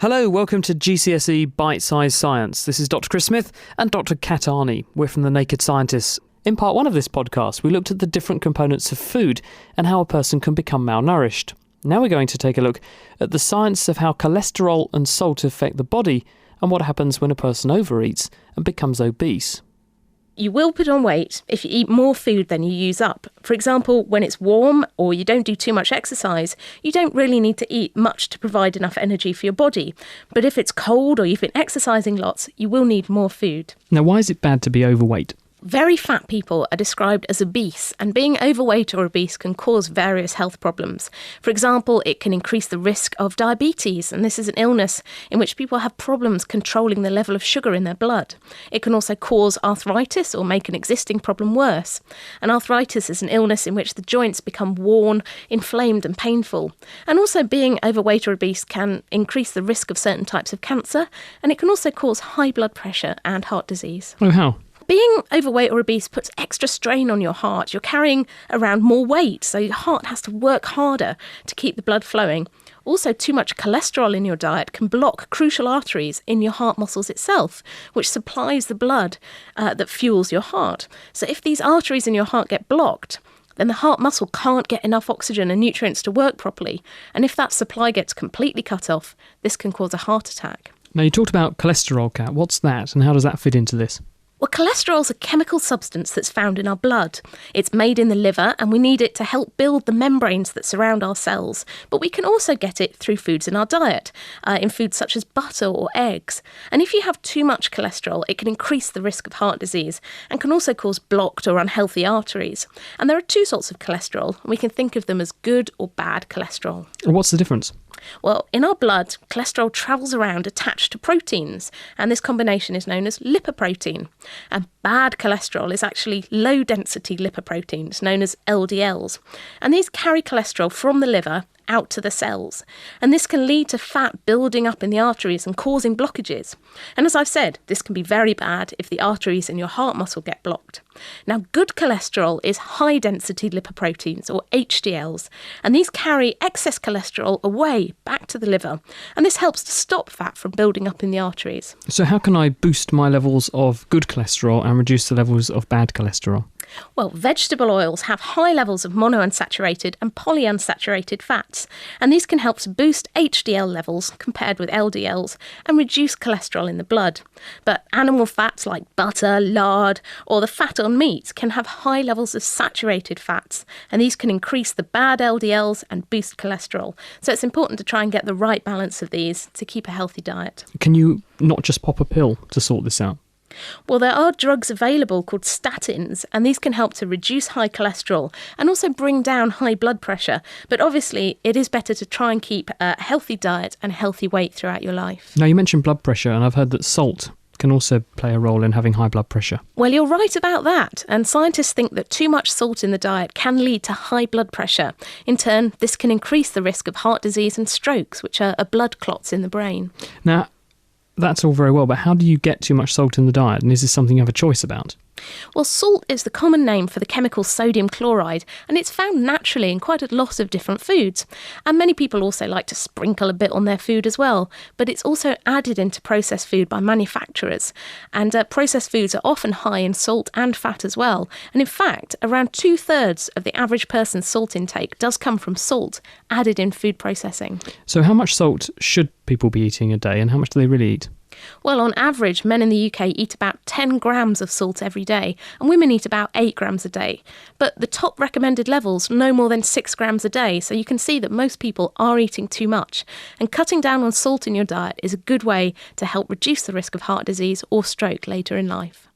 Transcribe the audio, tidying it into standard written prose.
Hello, welcome to GCSE Bite-Size Science. This is Dr. Chris Smith and Dr. Kat Arney. We're from The Naked Scientists. In part one of this podcast, we looked at the different components of food and how a person can become malnourished. Now we're going to take a look at the science of how cholesterol and salt affect the body and what happens when a person overeats and becomes obese. You will put on weight if you eat more food than you use up. For example, when it's warm or you don't do too much exercise, you don't really need to eat much to provide enough energy for your body. But if it's cold or you've been exercising lots, you will need more food. Now, why is it bad to be overweight? Very fat people are described as obese, and being overweight or obese can cause various health problems. For example, it can increase the risk of diabetes, and this is an illness in which people have problems controlling the level of sugar in their blood. It can also cause arthritis or make an existing problem worse. And arthritis is an illness in which the joints become worn, inflamed and painful. And also being overweight or obese can increase the risk of certain types of cancer, and it can also cause high blood pressure and heart disease. Oh, how? Being overweight or obese puts extra strain on your heart. You're carrying around more weight, so your heart has to work harder to keep the blood flowing. Also, too much cholesterol in your diet can block crucial arteries in your heart muscles itself, which supplies the blood that fuels your heart. So if these arteries in your heart get blocked, then the heart muscle can't get enough oxygen and nutrients to work properly. And if that supply gets completely cut off, this can cause a heart attack. Now, you talked about cholesterol, Kat. What's that and how does that fit into this? Well, cholesterol is a chemical substance that's found in our blood. It's made in the liver and we need it to help build the membranes that surround our cells. But we can also get it through foods in our diet, in foods such as butter or eggs. And if you have too much cholesterol, it can increase the risk of heart disease and can also cause blocked or unhealthy arteries. And there are two sorts of cholesterol, and we can think of them as good or bad cholesterol. What's the difference? Well, in our blood, cholesterol travels around attached to proteins, and this combination is known as lipoprotein. And bad cholesterol is actually low-density lipoproteins, known as LDLs. And these carry cholesterol from the liver out to the cells. And this can lead to fat building up in the arteries and causing blockages. And as I've said, this can be very bad if the arteries in your heart muscle get blocked. Now, good cholesterol is high-density lipoproteins, or HDLs, and these carry excess cholesterol away back to the liver. And this helps to stop fat from building up in the arteries. So how can I boost my levels of good cholesterol and reduce the levels of bad cholesterol? Well, vegetable oils have high levels of monounsaturated and polyunsaturated fats, and these can help to boost HDL levels compared with LDLs and reduce cholesterol in the blood. But animal fats like butter, lard, or the fat on meat can have high levels of saturated fats, and these can increase the bad LDLs and boost cholesterol. So it's important to try and get the right balance of these to keep a healthy diet. Can you not just pop a pill to sort this out? Well, there are drugs available called statins, and these can help to reduce high cholesterol and also bring down high blood pressure. But obviously, it is better to try and keep a healthy diet and healthy weight throughout your life. Now, you mentioned blood pressure, and I've heard that salt can also play a role in having high blood pressure. Well, you're right about that. And scientists think that too much salt in the diet can lead to high blood pressure. In turn, this can increase the risk of heart disease and strokes, which are blood clots in the brain. Now, that's all very well, but how do you get too much salt in the diet? And is this something you have a choice about? Well, salt is the common name for the chemical sodium chloride, and it's found naturally in quite a lot of different foods. And many people also like to sprinkle a bit on their food as well, but it's also added into processed food by manufacturers. And processed foods are often high in salt and fat as well. And in fact, around 2/3 of the average person's salt intake does come from salt added in food processing. So how much salt should people be eating a day, and how much do they really eat? Well, on average, men in the UK eat about 10 grams of salt every day, and women eat about 8 grams a day. But the top recommended levels, no more than 6 grams a day, so you can see that most people are eating too much. And cutting down on salt in your diet is a good way to help reduce the risk of heart disease or stroke later in life.